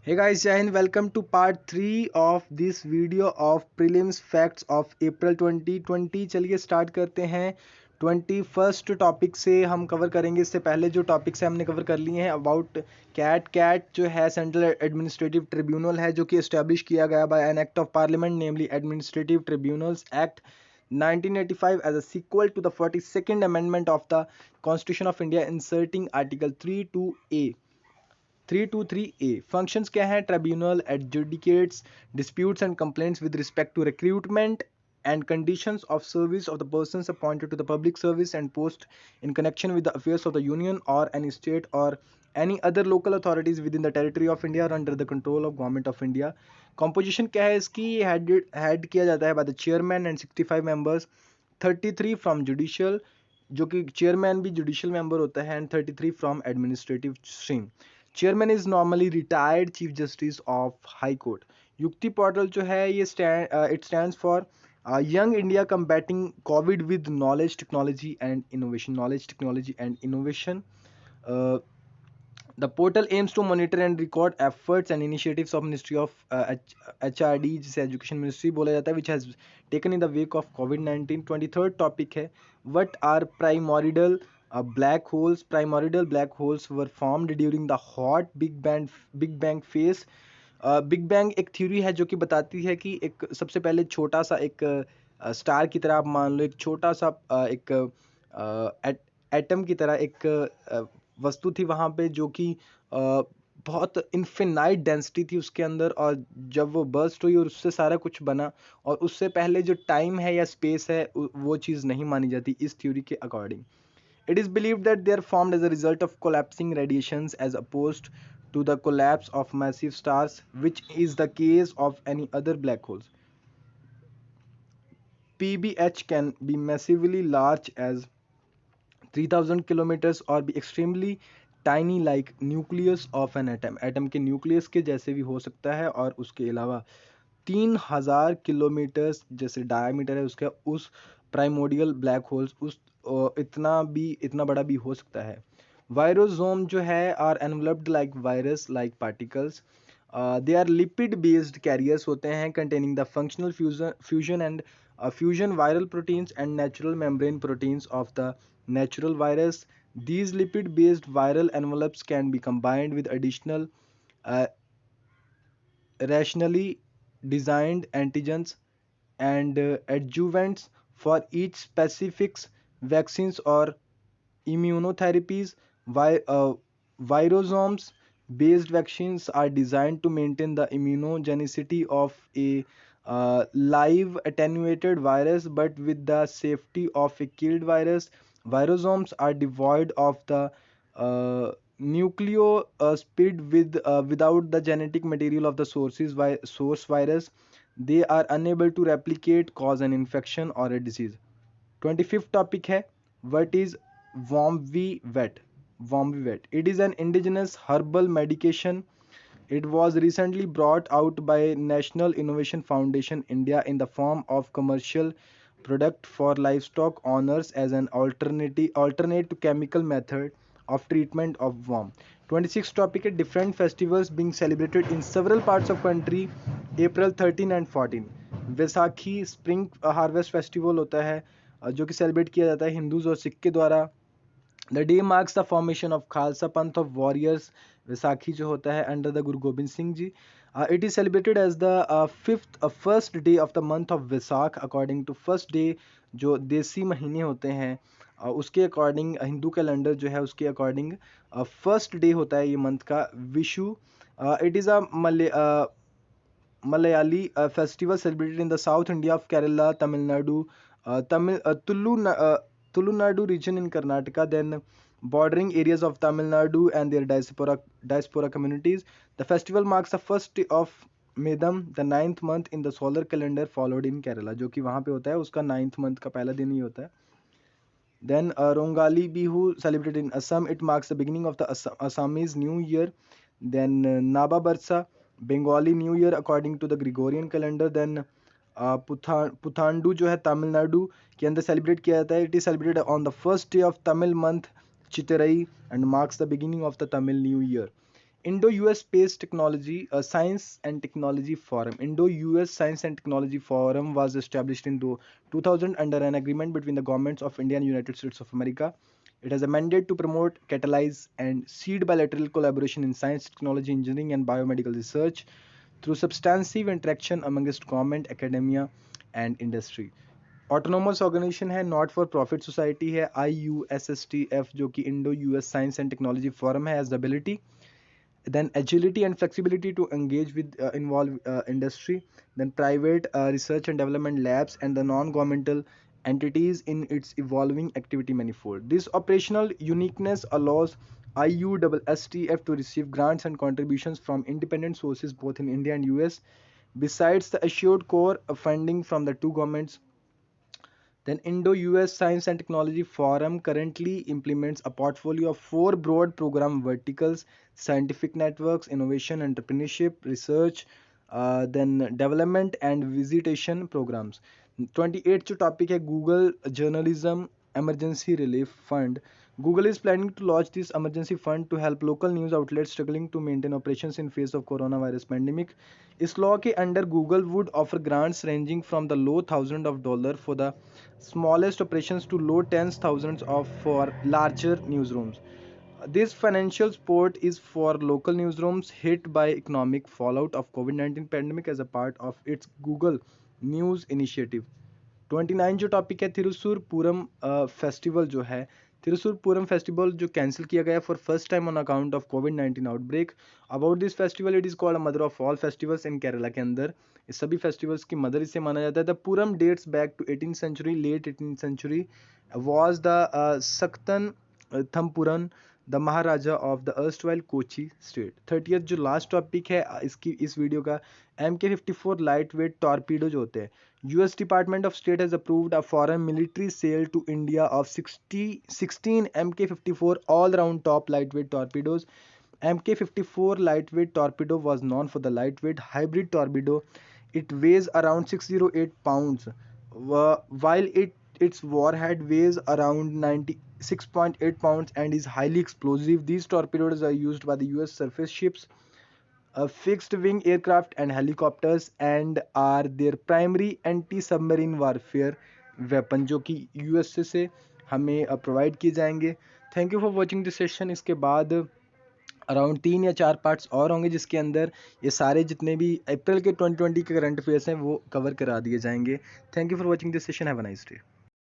Hey guys, Jai Hind, welcome to part 3 of this video of prelims facts of April 2020। चलिए start करते हैं। 21st topic से हम cover करेंगे। इससे पहले जो टॉपिक्स है हमने कवर कर लिए हैं अबाउट कैट जो है सेंट्रल एडमिनिस्ट्रेटिव ट्रिब्यूनल है, जो कि इस्टेब्लिश किया गया by an act of parliament namely administrative tribunals act 1985 as a sequel to the 42nd amendment of the Constitution of India inserting article 32A 323A। Functions क्या है? Tribunal adjudicates disputes and complaints with respect to recruitment and conditions of service of the persons appointed to the public service and post in connection with the affairs of the union or any state or any other local authorities within the territory of India or under the control of government of India। composition क्या है इसकी? Head किया जाता है by the chairman and 65 members, 33 from judicial, जो कि chairman भी judicial member होता है, and 33 from administrative stream. Chairman is normally retired chief justice of high court. युक्ति पोर्टल जो है ये it stands for young India combating Covid with knowledge technology and innovation. Knowledge technology and innovation. The portal aims to monitor and record efforts and initiatives of Ministry of HRD, जिसे Education Ministry बोला जाता है, which has taken in the wake of COVID-19। 23rd topic है what are primordial black holes। Primordial black holes were formed during the hot Big Bang phase। Big bang एक theory है जो कि बताती है कि एक सबसे पहले छोटा सा एक स्टार की तरह आप मान लो, एक छोटा सा एक एटम की तरह एक वस्तु थी वहाँ पे, जो कि बहुत इन्फिनाइट डेंसिटी थी उसके अंदर, और जब वो बर्स्ट हुई और उससे सारा कुछ बना, और उससे पहले जो टाइम है या स्पेस है वो चीज़ नहीं मानी जाती इस थ्योरी के according. It is believed that they are formed as a result of collapsing radiations as opposed to the collapse of massive stars, which is the case of any other black holes। PBH can be massively large as 3000 kilometers or be extremely tiny like nucleus of an atom। Atom के nucleus के जैसे भी हो सकता है, और उसके अलावा 3000 किलोमीटर जैसे डायमीटर है उसका, उस प्राइमोडियल ब्लैक होल्स उस इतना बड़ा भी हो सकता है। वायरोसोम जो है are enveloped like virus like particles. They are lipid based carriers होते हैं containing the functional fusion and fusion viral proteins and natural membrane proteins of the natural virus। These lipid based viral envelopes can be combined with additional uh, rationally designed antigens and adjuvants for each specific vaccines or immunotherapies। Virosomes based vaccines are designed to maintain the immunogenicity of a live attenuated virus but with the safety of a killed virus। Virosomes are devoid of the nucleoside without the genetic material of the source virus. They are unable to replicate, cause an infection or a disease। 25th topic है what is Vomvi-Vet। Vomvi-Vet, it is an indigenous herbal medication। It was recently brought out by National Innovation Foundation India in the form of commercial product for livestock owners as an alternate to chemical method of treatment of worm। 26 topic है different festivals being celebrated in several parts of country April 13 and 14। Vaisakhi spring harvest festival होता है जो कि celebrate किया जाता है Hindus और सिख के द्वारा। The day marks the formation of Khalsa पंथ ऑफ वॉरियर्स। वैसाखी जो होता है under the Guru Gobind Singh ji. It is celebrated as the first day of the month of Vaisakh according to first day. जो देसी महीने होते हैं उसके अकॉर्डिंग हिंदू कैलेंडर जो है उसके अकॉर्डिंग फर्स्ट डे होता है ये मंथ का Vishu. It is a Malayali festival celebrated in the South India of Kerala, Tamil Nadu, Tulu Nadu region in Karnataka, then bordering areas of Tamil Nadu and their diaspora communities। The festival marks the first day of Medam, the ninth month in the solar calendar followed in Kerala, जो कि वहाँ पे होता है उसका ninth month का पहला दिन ही होता है। Then Rongali Bihu celebrated in Assam. It marks the beginning of the Assamese New Year। Then Naba Barsa, Bengali New Year according to the Gregorian calendar। Then Puthandu जो है तमिलनाडु के अंदर सेलिब्रेट किया जाता है। It is celebrated on the first day of Tamil month Chithirai and marks the beginning of the Tamil new year. Indo-US Space Technology Science and Technology Forum. Indo-US Science and Technology Forum was established in 2000 under an agreement between the governments of India and United States of America. It has a mandate to promote, catalyze, and seed bilateral collaboration in science, technology, engineering, and biomedical research through substantive interaction amongst government, academia, and industry. Autonomous organisation है, not for profit society है, IUSSTF जो कि Indo US science and technology forum है, as ability, then agility and flexibility to engage with involve industry, then private research and development labs and the non-governmental entities in its evolving activity manifold. This operational uniqueness allows IUSSTF to receive grants and contributions from independent sources both in India and US, besides the assured core funding from the two governments. Then Indo-US Science and Technology Forum currently implements a portfolio of four broad program verticals: scientific networks, innovation, entrepreneurship, research, then development and visitation programs. 28th जो topic है Google Journalism Emergency Relief Fund. Google is planning to launch this emergency fund to help local news outlets struggling to maintain operations in face of coronavirus pandemic. इस law के under Google would offer grants ranging from the low thousands of dollars for the smallest operations to low tens thousands of for larger newsrooms. This financial support is for local newsrooms hit by economic fallout of COVID-19 pandemic as a part of its Google News initiative. 29 जो topic है थिरुसूर पूरम festival जो है, थिरुसूर पूरम festival जो cancel किया गया for first time on account of covid outbreak. About this festival, it is called mother of all festivals in Kerala के अंदर इस सभी फेस्टिवल्स की मदर इसे माना जाता है. The Pooram dates back to 18th century, late 18th century was the Sakthan Thampuran the maharaja of the erstwhile Kochi state. 30th जो लास्ट टॉपिक है इसकी इस वीडियो का, MK54 लाइट वेट टॉर्पीडो जो होते हैं. US Department of State has approved a foreign military sale to India of 16 MK54 all-round top lightweight torpedoes. MK54 lightweight torpedo was known for the lightweight hybrid torpedo. It weighs around 608 pounds, while its warhead weighs around 96.8 pounds and is highly explosive. These torpedoes are used by the US surface ships, fixed wing aircraft and helicopters and are their primary anti submarine warfare weapon जो कि USA से हमें provide किए जाएंगे. Thank you for watching this session. इसके बाद around 3 या 4 parts और होंगे जिसके अंदर ये सारे जितने भी अप्रैल के 2020 के करंट अफेयर्स हैं वो कवर करा दिए जाएंगे. Thank you for watching this session. Have a nice day.